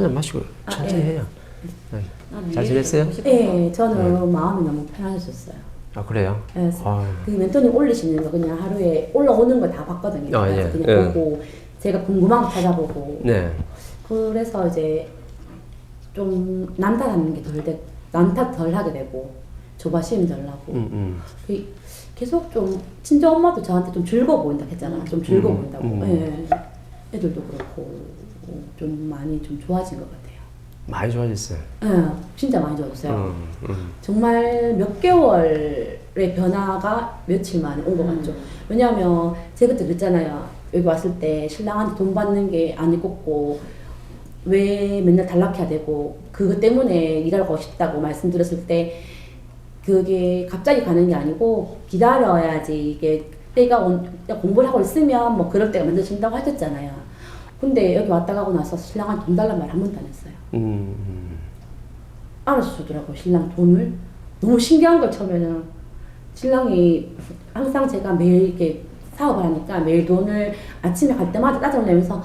한잔 마시고 천천히 해요. 잘 지냈어요? 네, 저는 마음이 너무 편안해졌어요. 아 그래요? 네, 그 멘토님 올리시는 거 그냥 하루에 올라오는 거 다 봤거든요. 그래서 그냥 보고 제가 궁금한 거 찾아보고. 네. 그래서 이제 좀 난타하는 게 난타 덜 하게 되고 조바심 덜 나고. 계속 좀 친정 엄마도 저한테 좀 즐거워 보인다 했잖아. 좀 즐거워 보인다고. 네. 애들도 그렇고 좀 많이 좀 좋아진 것 같아요. 많이 좋아졌어요. 네, 진짜 많이 좋아졌어요. 정말 몇 개월의 변화가 며칠 만에 온 것 같죠. 왜냐하면 제가 그때 그랬잖아요. 여기 왔을 때 신랑한테 돈 받는 게 안 익었고 왜 맨날 단락해야 되고 그것 때문에 일하러 가고 싶다고 말씀드렸을 때 그게 갑자기 가는 게 아니고 기다려야지 이게 때가 공부를 하고 있으면 뭐 그럴 때가 만들어진다고 하셨잖아요. 근데 여기 왔다 가고 나서 신랑한테 돈 달란 말 한 번도 안 했어요. 알아서 주더라고요. 신랑 돈을. 너무 신기한 걸 처음에는 신랑이 항상 제가 매일 이렇게 사업을 하니까 매일 돈을 아침에 갈 때마다 따져 내면서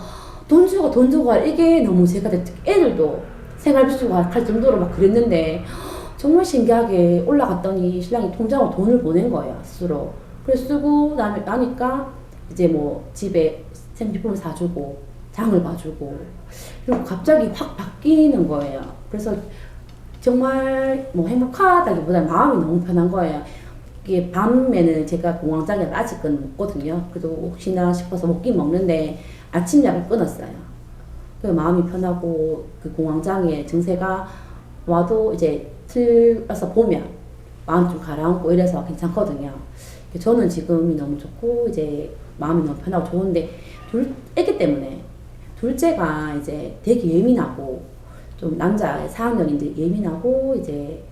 돈 주고 이게 너무 제가 애들도 생활비 주고 할 정도로 막 그랬는데 정말 신기하게 올라갔더니 신랑이 통장으로 돈을 보낸 거예요. 스스로. 그래서 쓰고 나니까 이제 뭐 집에 생필품을 사주고 장을 봐주고 그리고 갑자기 확 바뀌는 거예요. 그래서 정말 뭐 행복하다기보다는 마음이 너무 편한 거예요. 이게 밤에는 제가 공황장애 아직은 먹거든요. 그래도 혹시나 싶어서 먹긴 먹는데 아침 약을 끊었어요. 그 마음이 편하고 그 공황장애 증세가 와도 이제 틀어서 보면 마음 좀 가라앉고 이래서 괜찮거든요. 저는 지금이 너무 좋고 이제 마음이 너무 편하고 좋은데 애기 때문에 둘째가 이제 되게 예민하고 좀 남자 4학년인데 예민하고 이제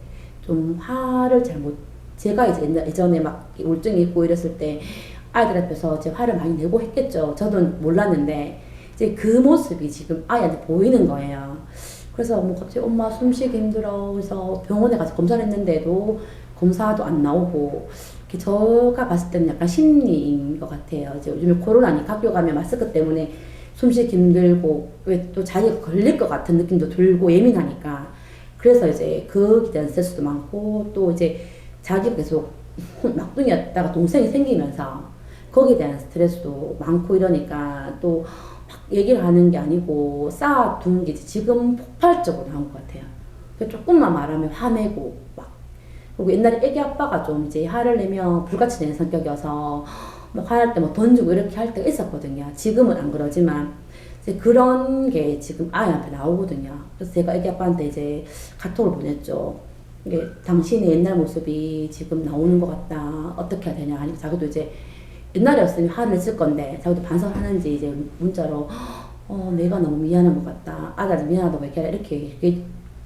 좀 화를 잘 못 제가 이제 예전에 막 우울증이 있고 이랬을 때 아이들 앞에서 제 화를 많이 내고 했겠죠. 저도 몰랐는데 이제 그 모습이 지금 아이한테 보이는 거예요. 그래서 뭐 갑자기 엄마 숨쉬기 힘들어 그래서 병원에 가서 검사를 했는데도 검사도 안 나오고 제가 봤을 때는 약간 심리인 것 같아요. 이제 요즘에 코로나니까 학교 가면 마스크 때문에 숨쉬기 힘들고 왜 또 자기가 걸릴 것 같은 느낌도 들고 예민하니까 그래서 이제 거기에 대한 스트레스도 많고 또 이제 자기가 계속 막둥이였다가 동생이 생기면서 거기에 대한 스트레스도 많고 이러니까 또 막 얘기를 하는 게 아니고 쌓아둔 게 지금 폭발적으로 나온 것 같아요. 조금만 말하면 화내고 막 그리고 옛날에 애기 아빠가 좀 이제 화를 내면 불같이 내는 성격이어서 뭐 화날 때 뭐 던지고 이렇게 할 때가 있었거든요. 지금은 안 그러지만 이제 그런 게 지금 아이한테 나오거든요. 그래서 제가 애기 아빠한테 이제 카톡을 보냈죠. 이게 당신의 옛날 모습이 지금 나오는 것 같다. 어떻게 해야 되냐. 아니면 자기도 이제 옛날이었으면 화를 냈을 건데 자기도 반성하는지 이제 문자로 내가 너무 미안한 것 같다. 아들 미안하다고 얘기하라 이렇게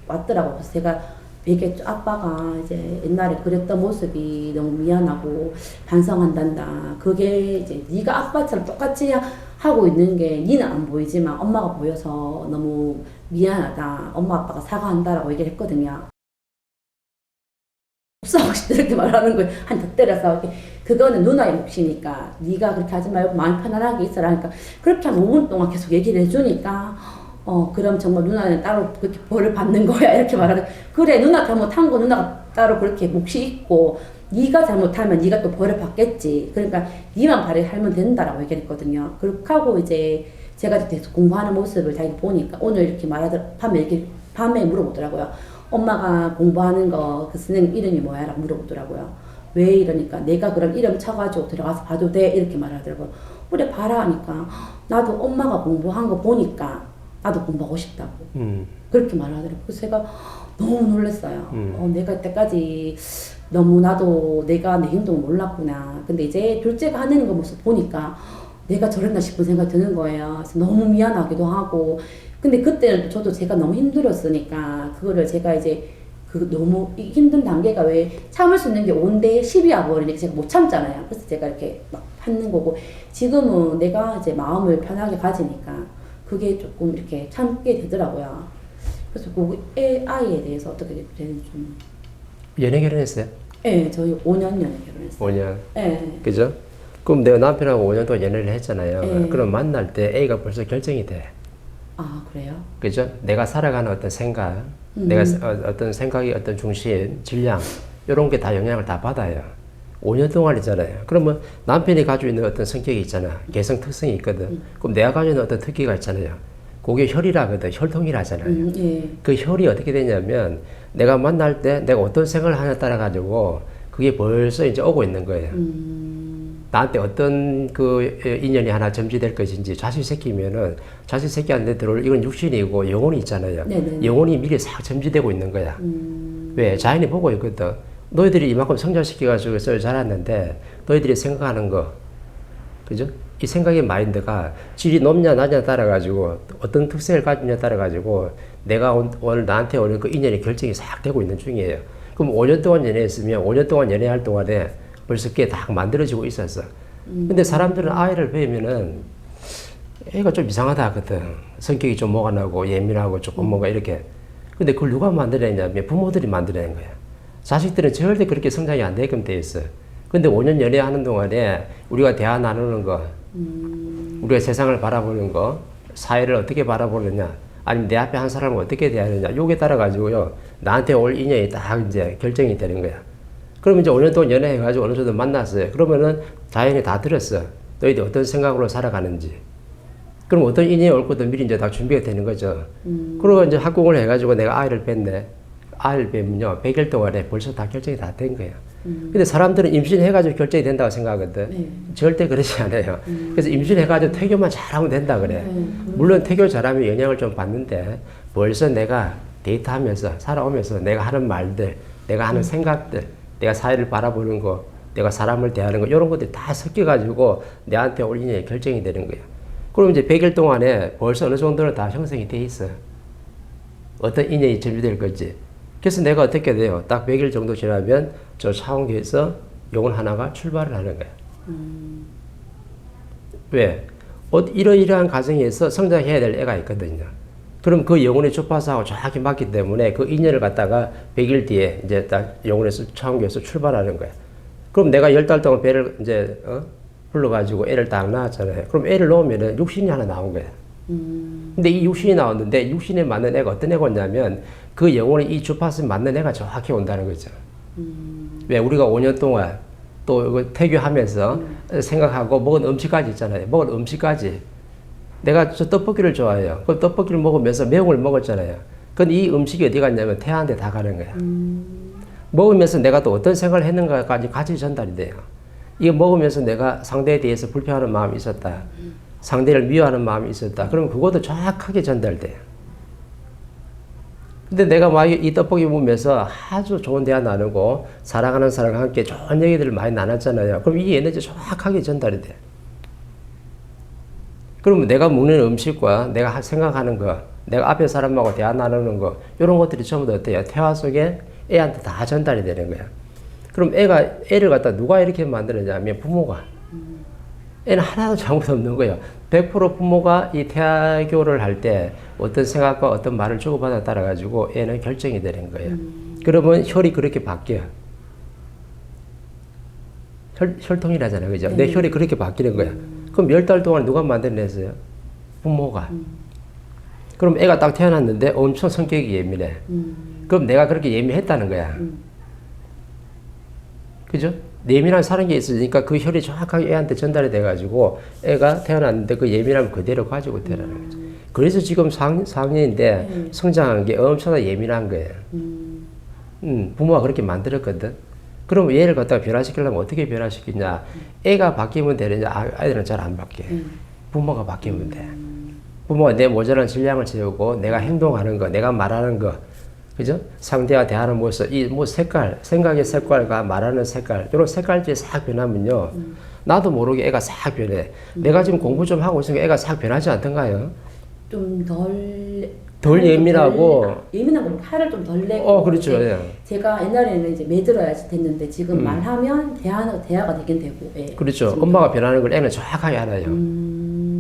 왔더라고요. 그래서 제가 얘기했죠. 아빠가 이제 옛날에 그랬던 모습이 너무 미안하고 반성한단다. 그게 이제 네가 아빠처럼 똑같이 하고 있는 게 니는 안 보이지만 엄마가 보여서 너무 미안하다. 엄마 아빠가 사과한다라고 얘기를 했거든요. 복수하고 싶다 이렇게 말하는 거예요. 한 대 때려서 이렇게. 그거는 누나의 몫이니까 네가 그렇게 하지 말고 마음 편안하게 있어라 하니까 그렇게 한 5분 동안 계속 얘기를 해주니까 그럼 정말 누나는 따로 그렇게 벌을 받는 거야 이렇게 말하는 그래 누나 잘못한 거 누나가 따로 그렇게 몫이 있고 네가 잘못하면 네가 또 벌을 받겠지 그러니까 네만 발휘하면 된다라고 얘기했거든요. 그렇게 하고 이제 제가 계속 공부하는 모습을 자기 보니까 오늘 이렇게 밤에 물어보더라고요. 엄마가 공부하는 거 그 선생님 이름이 뭐야? 라고 물어보더라고요. 왜 이러니까 내가 그럼 이름 쳐가지고 들어가서 봐도 돼? 이렇게 말하더라고요. 그래 봐라 하니까 나도 엄마가 공부한 거 보니까 나도 공부하고 싶다고 그렇게 말하더라고요. 그래서 제가 너무 놀랐어요. 내가 이때까지 너무 나도 내가 내 행동을 몰랐구나. 근데 이제 둘째가 하는 거 모습 보니까 내가 저랬나 싶은 생각이 드는 거예요. 그래서 너무 미안하기도 하고 근데 그때는 저도 제가 너무 힘들었으니까 그거를 제가 이제 그 너무 힘든 단계가 왜 참을 수 있는 게 5대 10이 와버리니까 제가 못 참잖아요. 그래서 제가 이렇게 막 하는 거고 지금은 내가 이제 마음을 편하게 가지니까 그게 조금 이렇게 참게 되더라고요. 그래서 그 아이에 대해서 어떻게 되는지 좀 연애 결혼했어요? 네, 저희 5년 연애 결혼했어요. 5년? 네. 그죠? 그럼 내가 남편하고 5년 동안 연애를 했잖아요. 네. 그럼 만날 때 A가 벌써 결정이 돼. 아, 그래요? 그죠? 내가 살아가는 어떤 생각, 내가 어떤 생각의 어떤 중심, 질량, 이런 게 다 영향을 다 받아요. 5년 동안이잖아요. 그러면 남편이 가지고 있는 어떤 성격이 있잖아. 개성 특성이 있거든. 그럼 내가 가지고 있는 어떤 특기가 있잖아요. 그게 혈이라거든. 혈통이라잖아요. 예. 그 혈이 어떻게 되냐면 내가 만날 때 내가 어떤 생각을 하냐에 따라 가지고 그게 벌써 이제 오고 있는 거예요. 나한테 어떤 그 인연이 하나 점지될 것인지 자식 새끼면은 자식 새끼한테 들어올 이건 육신이고 영혼이 있잖아요. 네네. 영혼이 미리 싹 점지되고 있는 거야. 왜? 자연이 보고 있거든. 너희들이 이만큼 성장시켜가지고 자랐는데 너희들이 생각하는 거, 그죠? 이 생각의 마인드가 질이 높냐 낮냐 따라가지고 어떤 특성을 가지냐에 따라가지고 내가 오늘 나한테 오는 그 인연의 결정이 싹 되고 있는 중이에요. 그럼 5년 동안 연애했으면 5년 동안 연애할 동안에 벌써 그게 다 만들어지고 있었어. 근데 사람들은 아이를 배우면은 애가 좀 이상하다 하거든. 성격이 좀 뭐가 나고 예민하고 조금 뭔가 이렇게. 근데 그걸 누가 만들어내냐면 부모들이 만들어낸 거야. 자식들은 절대 그렇게 성장이 안 되게끔 돼 있어. 근데 5년 연애하는 동안에 우리가 대화 나누는 거, 우리가 세상을 바라보는 거, 사회를 어떻게 바라보느냐, 아니면 내 앞에 한 사람을 어떻게 대하느냐, 요게 따라가지고요, 나한테 올 인연이 딱 이제 결정이 되는 거야. 그러면 이제 5년 동안 연애해가지고 어느 정도 만났어요. 그러면은 자연이 다 들었어. 너희들 어떤 생각으로 살아가는지. 그럼 어떤 인연이 올 것도 미리 이제 다 준비가 되는 거죠. 그리고 이제 학공을 해가지고 내가 아이를 뵀네. 아이를 뵈면요, 100일 동안에 벌써 다 결정이 다 된 거예요. 근데 사람들은 임신해가지고 결정이 된다고 생각하거든. 네. 절대 그렇지 않아요. 그래서 임신해가지고 태교만 잘하면 된다 그래. 물론 태교 잘하면 영향을 좀 받는데 벌써 내가 데이트하면서 살아오면서 내가 하는 말들, 내가 하는 생각들, 내가 사회를 바라보는 거, 내가 사람을 대하는 거, 이런 것들이 다 섞여가지고 내한테 올 인연이 결정이 되는 거예요. 그럼 이제 100일 동안에 벌써 어느 정도는 다 형성이 돼 있어. 어떤 인연이 준비될 건지. 그래서 내가 어떻게 돼요? 딱 100일 정도 지나면 저 차원교에서 영혼 하나가 출발을 하는 거야. 왜? 이러이러한 가정에서 성장해야 될 애가 있거든요. 그럼 그 영혼의 주파수하고 정확히 맞기 때문에 그 인연을 갖다가 100일 뒤에 이제 딱 영혼에서 차원교에서 출발하는 거야. 그럼 내가 10달 동안 배를 이제 불러가지고 애를 딱 낳았잖아요. 그럼 애를 낳으면은 육신이 하나 나온 거야. 근데 이 육신이 나왔는데 육신에 맞는 애가 어떤 애가 왔냐면 그 영혼의 이 주파수에 맞는 애가 정확히 온다는 거죠. 왜? 우리가 5년 동안 또 이거 태교하면서 생각하고 먹은 음식까지 있잖아요. 먹은 음식까지. 내가 저 떡볶이를 좋아해요. 그 떡볶이를 먹으면서 매운 걸 먹었잖아요. 근데 이 음식이 어디 갔냐면 태아한테 다 가는 거야. 먹으면서 내가 또 어떤 생각을 했는가까지 같이 전달이 돼요. 이거 먹으면서 내가 상대에 대해서 불평하는 마음이 있었다. 상대를 미워하는 마음이 있었다. 그러면 그것도 정확하게 전달돼요. 근데 내가 막 이 떡볶이 먹으면서 아주 좋은 대화 나누고 사랑하는 사람과 함께 좋은 얘기들을 많이 나눴잖아요. 그럼 이 에너지 정확하게 전달이 돼. 그러면 내가 먹는 음식과 내가 생각하는 거, 내가 앞에 사람하고 대화 나누는 거, 이런 것들이 전부 다 어때요? 태화 속에 애한테 다 전달이 되는 거야. 그럼 애를 갖다 누가 이렇게 만드느냐면 부모가. 애는 하나도 잘못 없는 거예요. 100% 부모가 이 태아교를 할 때 어떤 생각과 어떤 말을 주고받아 따라 가지고 애는 결정이 되는 거예요. 그러면 혈이 그렇게 바뀌어요. 혈통이라잖아요. 그죠? 내 혈이 그렇게 바뀌는 거야. 그럼 10달 동안 누가 만들어냈어요? 부모가. 그럼 애가 딱 태어났는데 엄청 성격이 예민해. 그럼 내가 그렇게 예민했다는 거야. 그죠? 예민한 사는 게 있으니까 그 혈이 정확하게 애한테 전달이 돼가지고 애가 태어났는데 그 예민함을 그대로 가지고 태어나는 거죠. 그래서 지금 4학년인데 성장한 게 엄청나게 예민한 거예요. 부모가 그렇게 만들었거든. 그럼 얘를 갖다가 변화시키려면 어떻게 변화시키냐? 애가 바뀌면 되느냐? 아이들은 잘 안 바뀌어. 부모가 바뀌면 돼. 부모가 내 모자란 질량을 채우고 내가 행동하는 거, 내가 말하는 거, 그죠? 상대와 대하는 모습, 이 뭐 색깔, 생각의 색깔과 말하는 색깔, 이런 색깔들이 싹 변하면요. 나도 모르게 애가 싹 변해. 내가 지금 공부 좀 하고 있으니까 애가 싹 변하지 않던가요? 좀 덜 예민하고. 예민하고 화를 좀 덜 내고. 그렇죠. 예. 제가 옛날에는 이제 매들어야지 됐는데 지금 말하면 대화가 되긴 되고. 예. 그렇죠. 엄마가 변하는 걸 애는 정확하게 알아요.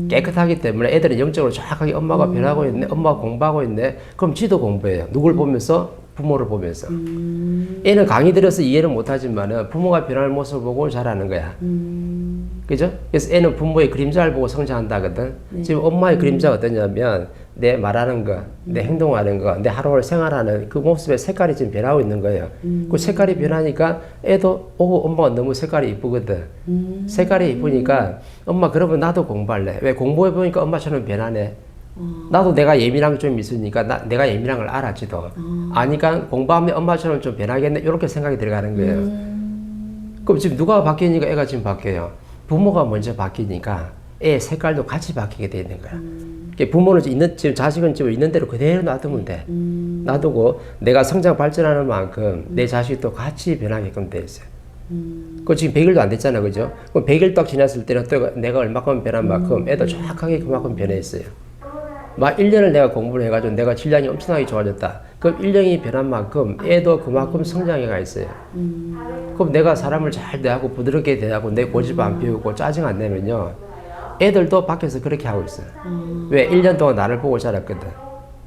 깨끗하기 때문에 애들은 영적으로 정확하게 엄마가 변하고 있네, 엄마가 공부하고 있네. 그럼 지도 공부해요. 누굴 보면서? 부모를 보면서. 애는 강의 들어서 이해를 못하지만 부모가 변하는 모습을 보고 잘하는 거야. 그죠? 그래서 애는 부모의 그림자를 보고 성장한다거든. 지금 엄마의 그림자가 어떠냐면 내 말하는 거, 내 행동하는 거, 내 하루를 생활하는 그 모습의 색깔이 지금 변하고 있는 거예요. 그 색깔이 변하니까 애도 엄마가 너무 색깔이 이쁘거든. 색깔이 이쁘니까 엄마 그러면 나도 공부할래. 왜 공부해보니까 엄마처럼 변하네. 나도 내가 예민한 게 좀 있으니까 내가 예민한 걸 알았지도. 아니까 공부하면 엄마처럼 좀 변하겠네. 이렇게 생각이 들어가는 거예요. 그럼 지금 누가 바뀌니까 애가 지금 바뀌어요. 부모가 먼저 바뀌니까 애 색깔도 같이 바뀌게 돼 있는 거야. 부모는 지금 자식은 지금 있는 대로 그대로 놔두면 돼. 놔두고 내가 성장 발전하는 만큼 내 자식도 같이 변하게끔 돼 있어요. 그 지금 100일도 안 됐잖아, 그죠? 그럼 100일 딱 지났을 때는 또 내가 얼마큼 변한 만큼 애도 정확하게 그만큼 변해 있어요. 막 1년을 내가 공부를 해가지고 내가 질량이 엄청나게 좋아졌다. 그럼 1년이 변한 만큼 애도 그만큼 성장해가 있어요. 그럼 내가 사람을 잘 대하고 부드럽게 대하고 내 고집 안 피우고 짜증 안 내면요. 애들도 밖에서 그렇게 하고 있어요. 왜? 1년 동안 나를 보고 자랐거든.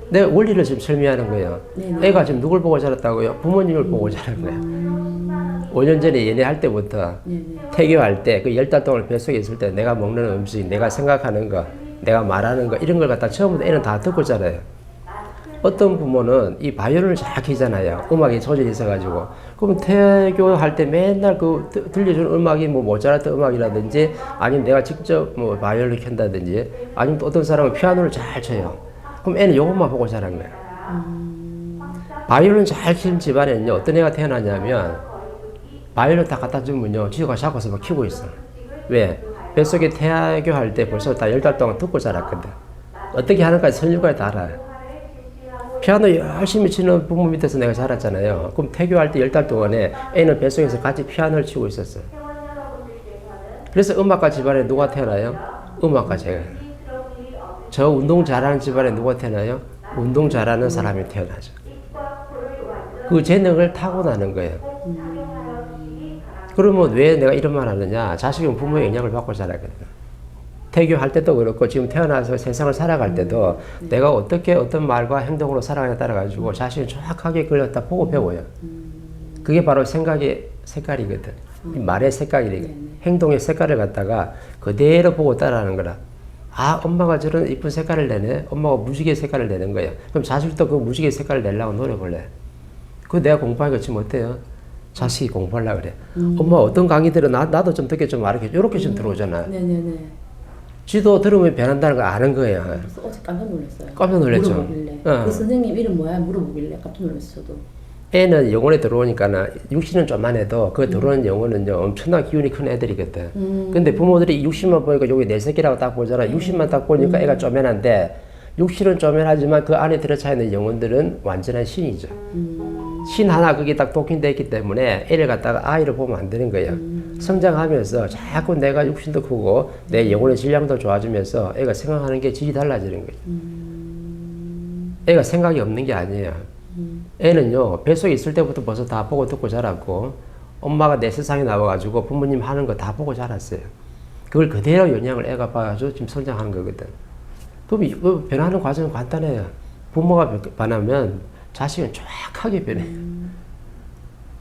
내 원리를 지금 설명하는 거예요. 네네. 애가 지금 누굴 보고 자랐다고요? 부모님을 보고 자란 거야. 5년 전에 연애할 때부터 네네. 태교할 때 그 10달 동안 뱃속에 있을 때 내가 먹는 음식, 내가 생각하는 거, 내가 말하는 거 이런 걸 갖다 처음부터 애는 다 듣고 자라요. 어떤 부모는 이 바이올린을 잘 키잖아요. 음악에 소질이 있어가지고. 그럼 태교할 때 맨날 그 들려주는 음악이 뭐 모차르트 음악이라든지 아니면 내가 직접 뭐 바이올린을 켠다든지 아니면 또 어떤 사람은 피아노를 잘 쳐요. 그럼 애는 요것만 보고 자란 거예요. 바이올린 잘 키는 집안에는요, 어떤 애가 태어나냐면 바이올린 다 갖다 주면요, 지가 잡아서 막 키고 있어. 왜? 뱃속에 태교할 때 벌써 다 10달 동안 듣고 자랐거든. 어떻게 하는까지 선율까지 다 알아요. 피아노 열심히 치는 부모 밑에서 내가 자랐잖아요. 그럼 태교할 때 10달 동안에 애는 뱃속에서 같이 피아노를 치고 있었어요. 그래서 음악가 집안에 누가 태어나요? 음악가 제가. 저 운동 잘하는 집안에 누가 태어나요? 운동 잘하는 사람이 태어나죠. 그 재능을 타고나는 거예요. 그러면 왜 내가 이런 말 하느냐? 자식은 부모의 영향을 받고 자라거든요. 태교할 때도 그렇고 지금 태어나서 세상을 살아갈 때도 내가 어떻게 어떤 말과 행동으로 살아가냐에 따라가지고 자신이 정확하게 그걸 다 보고 배워요. 그게 바로 생각의 색깔이거든. 이 말의 색깔이거든. 행동의 색깔을 갖다가 그대로 보고 따라하는 거라. 아, 엄마가 저런 이쁜 색깔을 내네. 엄마가 무지개 색깔을 내는 거예요. 그럼 자식도 그 무지개 색깔을 내려고 노력을 해. 그거 내가 공부하니까 지금 어때요? 자식이 공부하려고 그래. 엄마 어떤 강의 들어? 나도 좀 듣게 좀 알려줘. 이렇게 좀 들어오잖아. 네네네. 지도 들으면 변한다는 걸 아는 거예요. 그래서 어제 깜짝 놀랐어요. 깜짝 놀랐죠. 물어보길래. 그 선생님 이름 뭐야? 물어보길래 깜짝 놀랐어요, 저도. 애는 영혼에 들어오니까는 육신은 좀만 해도 그 들어오는 영혼은요 엄청난 기운이 큰 애들이거든. 근데 부모들이 육신만 보니까 여기 내 새끼라고 딱 보잖아. 육신만 딱 보니까 애가 쪼맨한데 육신은 쪼맨하지만 그 안에 들어차 있는 영혼들은 완전한 신이죠. 신 하나 그게 딱 독힌돼 있기 때문에 애를 갖다가 아이를 보면 안 되는 거예요. 성장하면서 자꾸 내가 육신도 크고 내 영혼의 질량도 좋아지면서 애가 생각하는 게 질이 달라지는 거죠. 애가 생각이 없는 게 아니에요. 애는요 뱃속에 있을 때부터 벌써 다 보고 듣고 자랐고 엄마가 내 세상에 나와가지고 부모님 하는 거 다 보고 자랐어요. 그걸 그대로 영향을 애가 봐가지고 지금 성장하는 거거든. 그럼 이 변하는 과정은 간단해요. 부모가 변하면 자식은 정확하게 변해.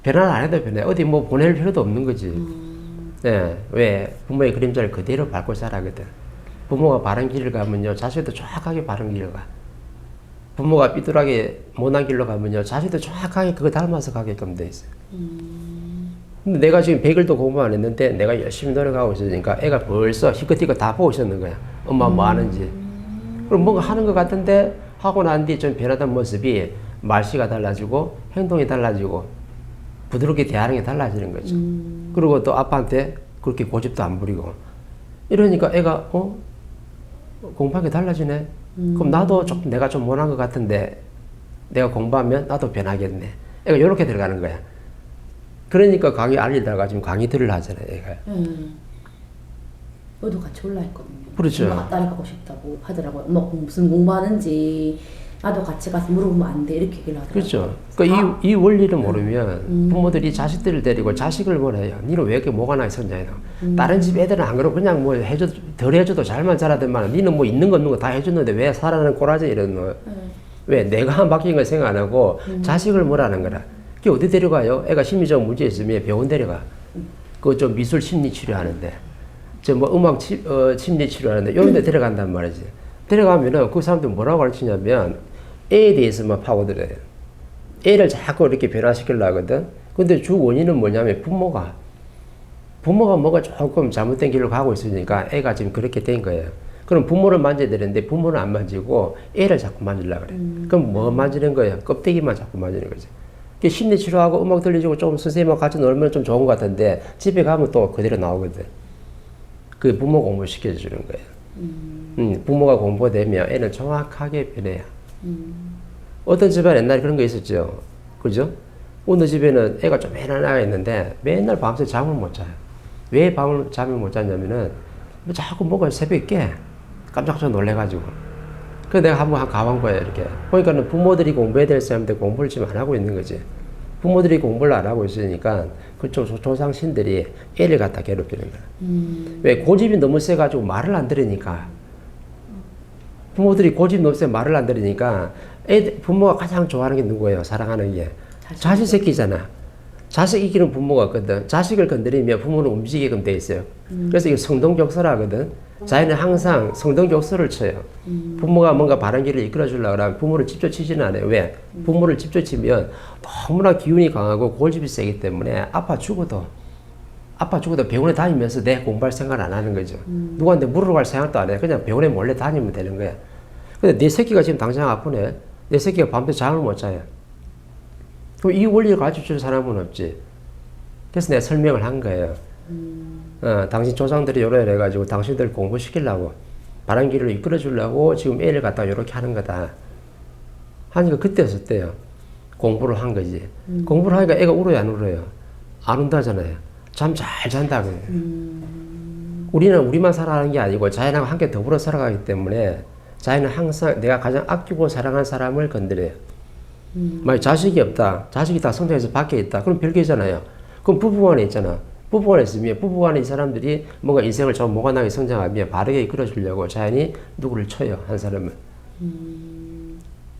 변화 안 해도 변해. 어디 뭐 보낼 필요도 없는 거지. 네, 왜? 부모의 그림자를 그대로 밟고 자라거든. 부모가 바른 길을 가면요 자식도 정확하게 바른 길을 가. 부모가 삐뚤하게 못난 길로 가면요 자식도 정확하게 그거 닮아서 가게끔 돼 있어요. 근데 내가 지금 100일도 공부 안 했는데 내가 열심히 노력하고 있으니까 애가 벌써 희끗희끗 다 보고 있었는 거야. 엄마 뭐 하는지. 그럼 뭔가 하는 것 같은데 하고 난 뒤 좀 변하던 모습이 말씨가 달라지고 행동이 달라지고 부드럽게 대하는 게 달라지는 거죠. 그리고 또 아빠한테 그렇게 고집도 안 부리고 이러니까 애가 공부하는 게 달라지네. 그럼 나도 조금 내가 좀 못한 것 같은데 내가 공부하면 나도 변하겠네. 애가 이렇게 들어가는 거야. 그러니까 강의 알리다가 지금 강의들을 하잖아요. 애가. 저도 같이 올라했거든요. 그렇죠. 엄마가 따라가고 싶다고 하더라고요. 엄마 무슨 공부하는지 나도 같이 가서 물어보면 안 돼 이렇게 얘기를 하더라고요. 그렇죠. 그러니까 이 원리를 모르면 부모들이 자식들을 데리고 자식을 뭐래요. 니는 왜 이렇게 뭐가 나 있었냐. 다른 집 애들은 안 그러고 그냥 뭐 덜 해줘도 잘만 자라더만 니는 뭐 있는 거 없는 거 다 해줬는데 왜 살아는 꼬라지 이런 거. 왜 내가 맡긴 걸 생각 안 하고 자식을 뭐라는 거라. 그게 어디 데려가요? 애가 심리적 문제 있으면 병원 데려가. 그 좀 미술 심리 치료하는데. 저 뭐 음악 심리 치료하는데 이런 데 데려간단 말이지. 데려가면은 그 사람들 뭐라고 가르치냐면 애에 대해서만 파고들어요. 애를 자꾸 이렇게 변화시키려고 하거든. 근데 주 원인은 뭐냐면 부모가 뭐가 조금 잘못된 길로 가고 있으니까 애가 지금 그렇게 된 거예요. 그럼 부모를 만져야 되는데 부모는 안 만지고 애를 자꾸 만지려고 그래. 그럼 뭐 만지는 거예요? 껍데기만 자꾸 만지는 거지. 심리 치료하고 음악 들려주고 좀 선생님하고 같이 놀면 좀 좋은 것 같은데 집에 가면 또 그대로 나오거든. 그 부모 공부 시켜주는 거예요. 부모가 공부되면 애는 정확하게 변해요. 어떤 집안 옛날에 그런 거 있었죠. 그죠? 어느 집에는 애가 좀 애난 애가 있는데 맨날 밤새 잠을 못 자요. 왜 잠을 못 잤냐면은 자꾸 뭐가 새벽에 깨. 깜짝 놀래가지고. 그래서 내가 한번 가본 거예요, 이렇게. 그러니까는 부모들이 공부해야 될 사람들 공부를 지금 안 하고 있는 거지. 부모들이 공부를 안 하고 있으니까 그쪽 조상신들이 애를 갖다 괴롭히는 거야. 왜? 고집이 너무 세가지고 말을 안 들으니까. 부모들이 고집이 너무 세 말을 안 들으니까 부모가 가장 좋아하는 게 누구예요? 사랑하는 게. 자식 새끼잖아. 자식 이기는 부모가 있거든. 자식을 건드리면 부모는 움직이게끔 돼 있어요. 그래서 이게 성동격설하거든. 자기는 항상 성동격설을 쳐요. 부모가 뭔가 바른 길을 이끌어 주려고 하면 부모를 직접 치지는 않아요. 왜? 부모를 직접 치면 너무나 기운이 강하고 고집이 세기 때문에 아파 죽어도 병원에 다니면서 내 공부할 생각을 안 하는 거죠. 누구한테 물으러 갈 생각도 안 해. 그냥 병원에 몰래 다니면 되는 거야. 근데 내 새끼가 지금 당장 아프네. 내 새끼가 밤새 잠을 못 자요. 그럼 이 원리를 가르쳐 줄 사람은 없지. 그래서 내가 설명을 한 거예요. 당신 조상들이 요래 해가지고 당신들 공부시키려고 바른 길을 이끌어 주려고 지금 애를 갖다가 요렇게 하는 거다. 하니까 그때였었대요. 공부를 한 거지. 공부를 하니까 애가 울어요, 안 울어요? 안 운다잖아요. 잠 잘 잔다고요. 우리는 우리만 살아가는 게 아니고 자연하고 함께 더불어 살아가기 때문에 자연은 항상 내가 가장 아끼고 사랑하는 사람을 건드려요. 만약 자식이 없다. 자식이 다 성장해서 밖에 있다. 그럼 별개잖아요. 그럼 부부간에 있잖아. 부부간에 있으면 부부간에 이 사람들이 뭔가 인생을 좀 모관하게 성장하면 바르게 이끌어주려고 자연이 누구를 쳐요. 한 사람은.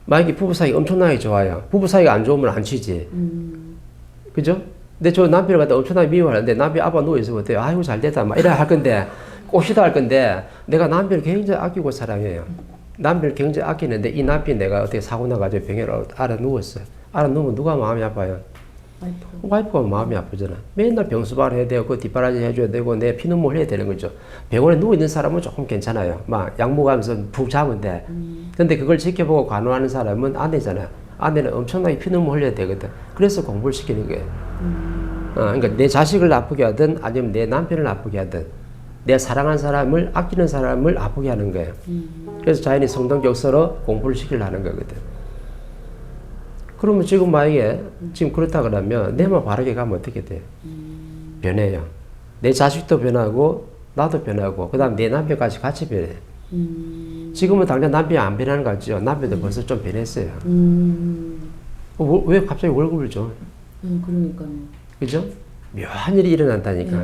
만약에 부부 사이가 엄청나게 좋아요. 부부 사이가 안 좋으면 안 치지. 그죠? 근데 저 남편을 갖다 엄청나게 미워하는데 남편 아빠 누워있으면 어때요? 아이고 잘 됐다. 막 이래 할 건데 꼬시다 할 건데 내가 남편을 굉장히 아끼고 사랑해요. 남편을 굉장히 아끼는데 이 남편이 내가 어떻게 사고 나가지고 병에 알아 누웠어요. 알아 누우면 누가 마음이 아파요? 와이프가 마음이 아프잖아. 맨날 병수발 해야 되고 뒷바라지 해줘야 되고 내 피눈물 해야 되는 거죠. 병원에 누워있는 사람은 조금 괜찮아요. 막 약 먹으면서 푹 자면 돼. 근데 그걸 지켜보고 간호하는 사람은 아내잖아. 아내는 엄청나게 피눈물 흘려야 되거든. 그래서 공부를 시키는 거예요. 그러니까 내 자식을 아프게 하든 아니면 내 남편을 아프게 하든 내 사랑하는 사람을 아끼는 사람을 아프게 하는 거예요. 그래서 자연이 성동격서로 공부를 시키려는 거거든. 그러면 지금 만약에 지금 그렇다 그러면 내만 바르게 가면 어떻게 돼? 변해요. 내 자식도 변하고 나도 변하고 그 다음 내 남편까지 같이 변해. 지금은 당장 남편이 안 변하는 거 같죠? 남편도 벌써 좀 변했어요. 왜 갑자기 월급을 줘? 그러니까요. 그죠? 묘한 일이 일어난다니까.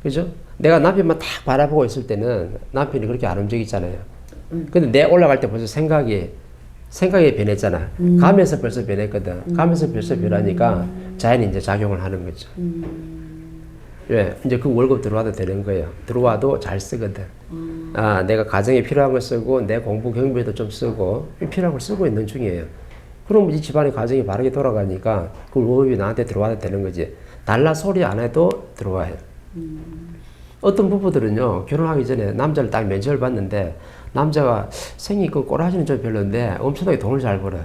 그죠? 내가 남편만 딱 바라보고 있을 때는 남편이 그렇게 안 움직이잖아요. 근데 내 올라갈 때 벌써 생각이 변했잖아. 가면서 벌써 변했거든. 가면서 벌써 변하니까 자연이 이제 작용을 하는 거죠. 왜? 이제 그 월급 들어와도 되는 거예요. 들어와도 잘 쓰거든. 내가 가정에 필요한 걸 쓰고 내 공부 경비에도 좀 쓰고 필요한 걸 쓰고 있는 중이에요. 그럼 이 집안의 가정이 바르게 돌아가니까 그 월급이 나한테 들어와도 되는 거지. 달라 소리 안 해도 들어와요. 어떤 부부들은요, 결혼하기 전에 남자를 딱 면접을 봤는데 남자가 생긴 그 꼬라지는 좀 별론데 엄청나게 돈을 잘 벌어요.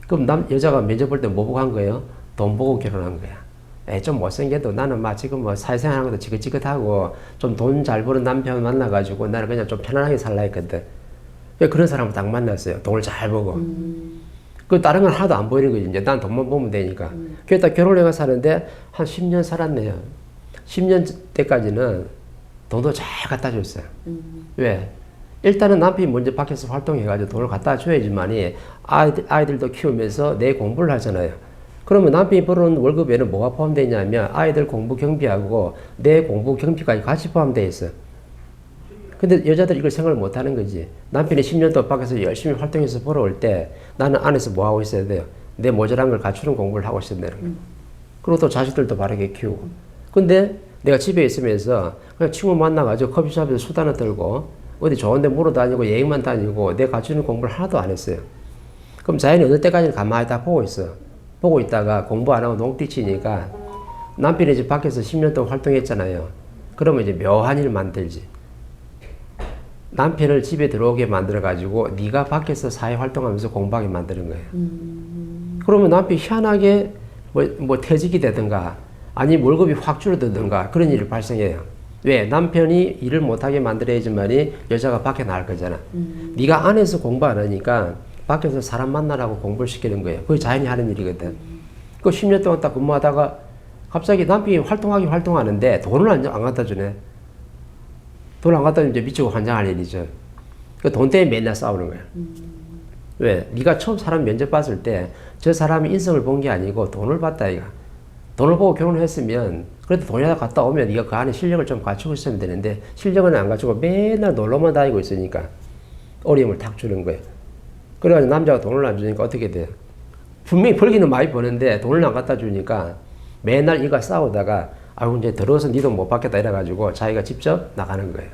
그럼 여자가 면접 볼 때 뭐 보고 한 거예요? 돈 보고 결혼한 거야. 좀 못생겨도 나는 막 지금 뭐 사회생활 하는 것도 지긋지긋하고 좀 돈 잘 버는 남편 만나가지고 나는 그냥 좀 편안하게 살라 했거든. 그런 사람을 딱 만났어요. 돈을 잘 벌고. 그 다른 건 하나도 안 보이는 거지. 이제 난 돈만 보면 되니까. 그래서 딱 결혼해가 사는데 한 10년 살았네요. 10년 때까지는 돈도 잘 갖다 줬어요. 왜? 일단은 남편이 먼저 밖에서 활동해가지고 돈을 갖다 줘야지만이 아이들도 키우면서 내 공부를 하잖아요. 그러면 남편이 벌어온 월급에는 뭐가 포함되어 있냐면 아이들 공부 경비하고 내 공부 경비까지 같이 포함되어 있어요. 근데 여자들이 이걸 생각을 못 하는 거지. 남편이 10년 동안 밖에서 열심히 활동해서 벌어올 때 나는 안에서 뭐 하고 있어야 돼요? 내 모자란 걸 갖추는 공부를 하고 있어야 되는 거예요. 그리고 또 자식들도 바르게 키우고. 근데 내가 집에 있으면서 그냥 친구 만나가지고 커피숍에서 수다나 떨고 어디 좋은 데 물어 다니고 여행만 다니고 내 가르치는 공부를 하나도 안 했어요. 그럼 자연이 어느 때까지는 가만히 다 보고 있어. 보고 있다가 공부 안 하고 농띠치니까 남편이 이제 밖에서 10년 동안 활동했잖아요. 그러면 이제 묘한 일 만들지. 남편을 집에 들어오게 만들어가지고 네가 밖에서 사회 활동하면서 공부하게 만드는 거예요. 그러면 남편이 희한하게 뭐 퇴직이 되든가 아니 월급이 확 줄어들든가 그런 일이 발생해요. 왜? 남편이 일을 못하게 만들어야지만이 여자가 밖에 나갈 거잖아. 네가 안에서 공부 안 하니까 밖에서 사람 만나라고 공부를 시키는 거예요. 그게 자연이 하는 일이거든. 그 10년 동안 딱 근무하다가 갑자기 남편이 활동하는데 돈을 안 갖다 주네. 돈 안 갖다 주면 이제 미치고 환장할 일이죠. 그 돈 때문에 맨날 싸우는 거야. 왜? 네가 처음 사람 면접 봤을 때 저 사람이 인성을 본 게 아니고 돈을 봤다 이가. 돈을 보고 결혼을 했으면 그래도 돈이라도 갔다 오면 네가 그 안에 실력을 좀 갖추고 있으면 되는데 실력은 안 갖추고 맨날 놀러만 다니고 있으니까 어려움을 탁 주는 거예요. 그래가지고 남자가 돈을 안 주니까 어떻게 돼요? 분명히 벌기는 많이 버는데 돈을 안 갖다 주니까 맨날 이가 싸우다가 아유 이제 들어서 니도 못 받겠다 이래가지고 자기가 직접 나가는 거예요.